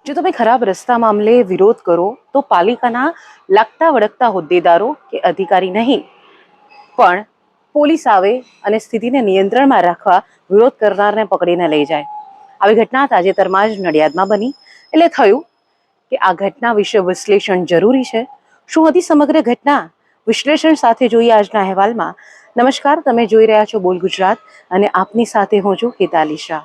જો તમે ખરાબ રસ્તા મામલે વિરોધ કરો તો પાલિકાના લાગતા વળગતા હોદ્દેદારો કે અધિકારી નહીં પણ પોલીસ આવે અને સ્થિતિને નિયંત્રણમાં રાખવા વિરોધ કરનારને પકડીને લઈ જાય. આવી ઘટના તાજેતરમાં જ નડિયાદમાં બની. એટલે થયું કે આ ઘટના વિશે વિશ્લેષણ જરૂરી છે. શું હતી સમગ્ર ઘટના? વિશ્લેષણ સાથે જોઈએ આજના અહેવાલમાં. નમસ્કાર, તમે જોઈ રહ્યા છો બોલ ગુજરાત અને આપની સાથે હું છું હિતાલી શાહ.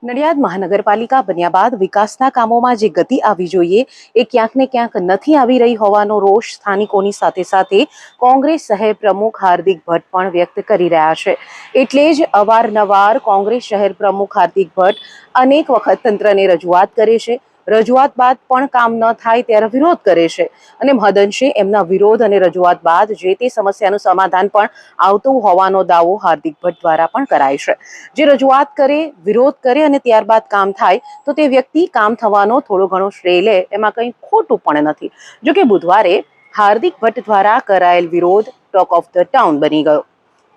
નડિયાદ મહાનગરપાલિકા બન્યા બાદ વિકાસના કામોમાં જે ગતિ આવવી જોઈએ એ ક્યાંક ને ક્યાંક નથી આવી રહી હોવાનો રોષ સ્થાનિકોની સાથે સાથે કોંગ્રેસ શહેર પ્રમુખ હાર્દિક ભટ્ટ પણ વ્યક્ત કરી રહ્યા છે. એટલે જ અવારનવાર કોંગ્રેસ શહેર પ્રમુખ હાર્દિક ભટ્ટ અનેક વખત તંત્રને રજૂઆત કરે છે. રજૂઆત બાદ પણ કામ ન થાય ત્યારે વિરોધ કરે છે અને મહદઅંશે એમના વિરોધ અને રજૂઆત બાદ જે તે સમસ્યાનું સમાધાન પણ આવતું હોવાનો દાવો હાર્દિક ભટ્ટ દ્વારા પણ કરાય છે. જે રજૂઆત કરે, વિરોધ કરે અને ત્યારબાદ કામ થાય તો તે વ્યક્તિ કામ થવાનો થોડો ઘણો શ્રેય લે એમાં કંઈ ખોટું પણ નથી. જોકે બુધવારે હાર્દિક ભટ્ટ દ્વારા કરાયેલ વિરોધ ટોક ઓફ ધ ટાઉન બની ગયો.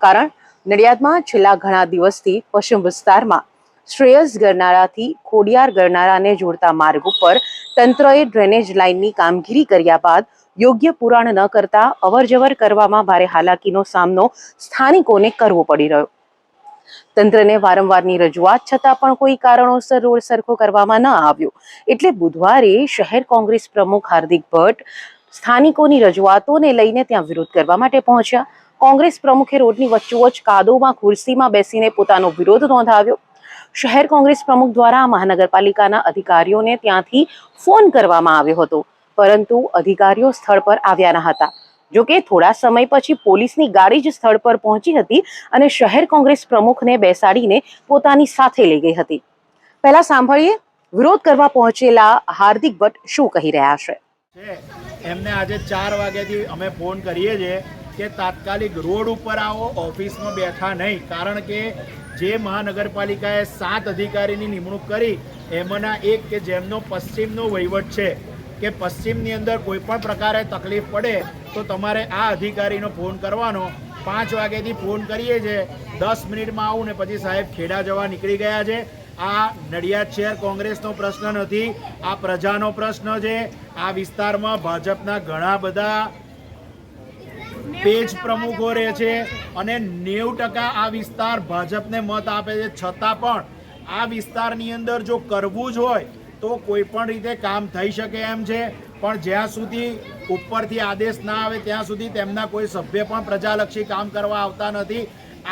કારણ નડિયાદમાં છેલ્લા ઘણા દિવસથી પશ્ચિમ વિસ્તારમાં શ્રેયસ ગરનાળાથી ખોડિયાર ગરનાળાને જોડતા માર્ગ ઉપર તંત્રએ ડ્રેનેજ લાઇનની કામગીરી કર્યા બાદ યોગ્ય પુરાણ ન કરતા અવરજવર કરવામાં ભારે હાલાકીનો સામનો સ્થાનિકોને કરવો પડી રહ્યો. તંત્રને વારંવારની રજૂઆત છતાં પણ કોઈ કારણોસર રોડ સરખો કરવામાં ન આવ્યો. એટલે બુધવારે શહેર કોંગ્રેસ પ્રમુખ હાર્દિક ભટ્ટ સ્થાનિકોની રજૂઆતોને લઈને ત્યાં વિરોધ કરવા માટે પહોંચ્યા. કોંગ્રેસ પ્રમુખે રોડની વચ્ચોવચ્ચ કાદવમાં ખુરશીમાં બેસીને પોતાનો વિરોધ નોંધાવ્યો. શહેર કોંગ્રેસ પ્રમુખ દ્વારા મહાનગરપાલિકાના અધિકારીઓને ત્યાંથી ફોન કરવામાં આવ્યો હતો, પરંતુ અધિકારીઓ સ્થળ પર આવ્યા ન હતા. જોકે થોડા સમય પછી પોલીસની ગાડી જ સ્થળ પર પહોંચી હતી અને શહેર કોંગ્રેસ પ્રમુખને બેસાડીને પોતાની સાથે લઈ ગઈ હતી. પહેલા સાંભળીએ વિરોધ કરવા પહોંચેલા હાર્દિક ભટ્ટ શું કહી રહ્યા છે. એમને આજે 4 વાગ્યાથી અમે ફોન કરીએ છીએ કે તાત્કાલિક રોડ ઉપર આવો, ઓફિસમાં બેઠા નહીં. કારણ કે જે મહાનગરપાલિકાએ 7 અધિકારીની નિમણૂક કરી એમાંના એક કે જેમનો પશ્ચિમનો વહીવટ છે કે પશ્ચિમની અંદર કોઈ પણ પ્રકારે તકલીફ પડે તો તમારે આ અધિકારીનો ફોન કરવાનો. 5 વાગ્યાથી ફોન કરીએ છીએ, 10 મિનિટમાં આવું ને પછી સાહેબ ખેડા જવા નીકળી ગયા છે. આ નડિયાદ શહેર કોંગ્રેસનો પ્રશ્ન નથી, આ પ્રજાનો પ્રશ્ન છે. આ વિસ્તારમાં ભાજપના ઘણા બધા પેજ પ્રમુખો રહે છે અને 90% આ વિસ્તાર ભાજપને મત આપે છે. છતાં પણ આ વિસ્તારની અંદર જો કરવું જ હોય તો કોઈ પણ રીતે કામ થઈ શકે એમ છે. પણ જ્યાં સુધી ઉપરથી આદેશ ના આવે ત્યાં સુધી તેમના કોઈ સભ્ય પણ પ્રજાલક્ષી કામ કરવા આવતા નથી.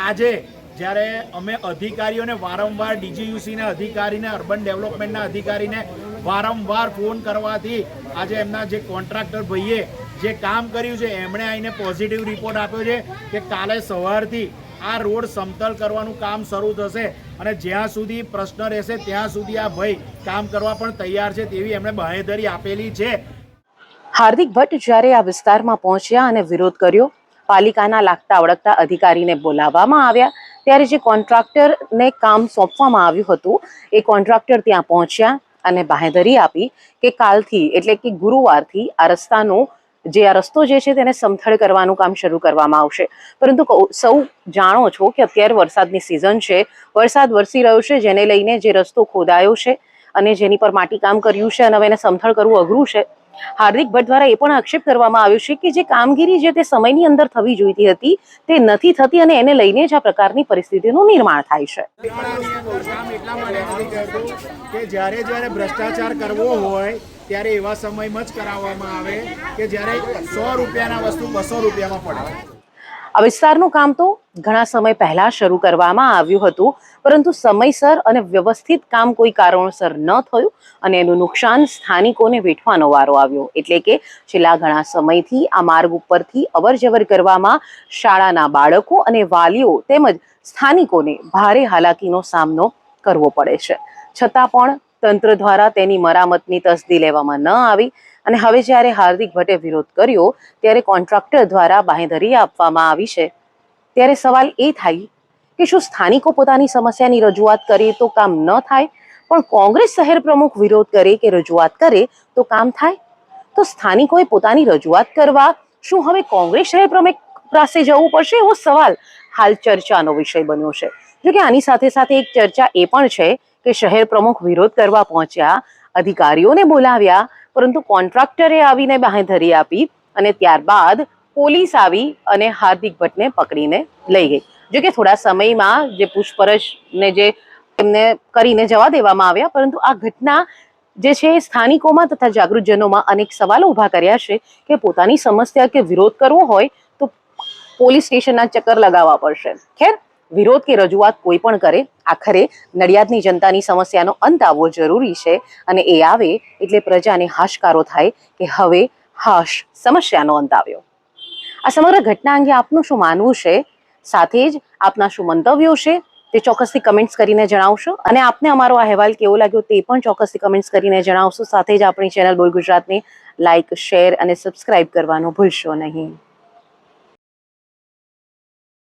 આજે જ્યારે અમે અધિકારીઓને વારંવાર ડીજીયુસીના અધિકારીને, અર્બન ડેવલપમેન્ટના અધિકારીને વારંવાર ફોન કરવાથી આજે એમના જે કોન્ટ્રાક્ટર ભાઈએ જે કામ કર્યું છે એમણે આવીને પોઝિટિવ રિપોર્ટ આપ્યો છે કે કાલે સવારથી આ રોડ સમતલ કરવાનું કામ શરૂ થશે અને જ્યાં સુધી પ્રશ્ન રહેશે ત્યાં સુધી આ ભાઈ કામ કરવા પણ તૈયાર છે તેવી એમણે બાંહેધરી આપેલી છે. હાર્દિક ભટ્ટ જ્યારે આ વિસ્તારમાં પહોંચ્યા અને વિરોધ કર્યો, પાલિકાના લાગતા વળગતા અધિકારીને બોલાવવામાં આવ્યા ત્યારે જે કોન્ટ્રાક્ટરને કામ સોંપવામાં આવ્યું હતું એ કોન્ટ્રાક્ટર ત્યાં પહોંચ્યા અને બાંહેધરી આપી કે કાલથી એટલે કે ગુરુવારથી આ રસ્તો જે છે તેને સમથળ કરવાનું કામ શરૂ કરવામાં આવશે. પરંતુ સૌ જાણો છો કે અત્યારે વરસાદની સિઝન છે, વરસાદ વરસી રહ્યો છે, જેને લઈને જે રસ્તો ખોદાયો છે અને જેની પર માટી કામ કર્યું છે અને હવે એને સમથળ કરવું અઘરું છે. હાર્દિક ભટ્ટ દ્વારા એ પણ આક્ષેપ કરવામાં આવ્યો છે કે જે કામગીરી જે તે સમયની અંદર થવી જોઈતી હતી તે નથી થતી અને એને લઈને જ આ પ્રકારની પરિસ્થિતિનું નિર્માણ થાય છે. કે જ્યારે ભ્રષ્ટાચાર કરવો હોય ત્યારે એવા સમયમાં જ કરાવવામાં આવે કે જ્યારે 100 રૂપિયાના વસ્તુ 200 રૂપિયામાં પડે. આ વિસ્તારનું કામ તો ઘણા સમય પહેલા શરૂ કરવામાં આવ્યું હતું, પરંતુ સમયસર અને વ્યવસ્થિત કામ કોઈ કારણોસર ન થયું અને એનું નુકસાન સ્થાનિકોને વેઠવાનો વારો આવ્યો. એટલે કે છેલ્લા ઘણા સમયથી આ માર્ગ ઉપરથી અવરજવર કરવામાં શાળાના બાળકો અને વાલીઓ તેમજ સ્થાનિકોને ભારે હાલાકીનો સામનો કરવો પડે છે. છતાં પણ તંત્ર દ્વારા તેની મરામતની તસદી લેવામાં ન આવી અને હવે જ્યારે હાર્દિક ભટ્ટે વિરોધ કર્યો ત્યારે કોન્ટ્રાક્ટર દ્વારા બાંહેધરી આપવામાં આવી છે. ત્યારે સવાલ એ થાય કે શું સ્થાનિકો પોતાની સમસ્યાની રજૂઆત કરે તો કામ ન થાય, પણ કોંગ્રેસ શહેર પ્રમુખ વિરોધ કરે કે રજૂઆત કરે તો કામ થાય? તો સ્થાનિકોએ પોતાની રજૂઆત કરવા શું હવે કોંગ્રેસ શહેર પ્રમુખ પાસે જવું પડશે? એવો સવાલ હાલ ચર્ચાનો વિષય બન્યો છે. જોકે આની સાથે સાથે એક ચર્ચા એ પણ છે કે શહેર પ્રમુખ વિરોધ કરવા પહોંચ્યા, અધિકારીઓને બોલાવ્યા, પરંતુ કોન્ટ્રાક્ટરે આવીને બાંહેધરી આપી અને ત્યારબાદ પોલીસ આવી અને હાર્દિક ભટ્ટને પકડીને લઈ ગઈ. જો કે થોડા સમયમાં જે પૂછપરછને જે એમને કરીને જવા દેવામાં આવ્યા, પરંતુ આ ઘટના જે છે સ્થાનિકોમાં તથા જાગૃતજનોમાં અનેક સવાલો ઊભા કર્યા છે કે પોતાની સમસ્યા કે વિરોધ કરવો હોય તો પોલીસ સ્ટેશનના ચક્કર લગાવવા પડશે. ખેર, વિરોધ કે રજૂઆત કોઈ પણ કરે, આખરે નડિયાદની જનતાની સમસ્યાનો અંત આવવો જરૂરી છે અને એ આવે એટલે પ્રજાને હાશકારો થાય કે હવે હાશ સમસ્યાનો અંત આવ્યો. આ સમગ્ર ઘટના અંગે આપનું શું માનવું છે, સાથે જ આપના શું મંતવ્યો છે તે ચોક્કસથી કમેન્ટ્સ કરીને જણાવશો અને આપને અમારો આ અહેવાલ કેવો લાગ્યો તે પણ ચોક્કસથી કમેન્ટ્સ કરીને જણાવશો. સાથે જ આપણી ચેનલ બોલ ગુજરાતને લાઇક, શેર અને સબસ્ક્રાઇબ કરવાનું ભૂલશો નહીં.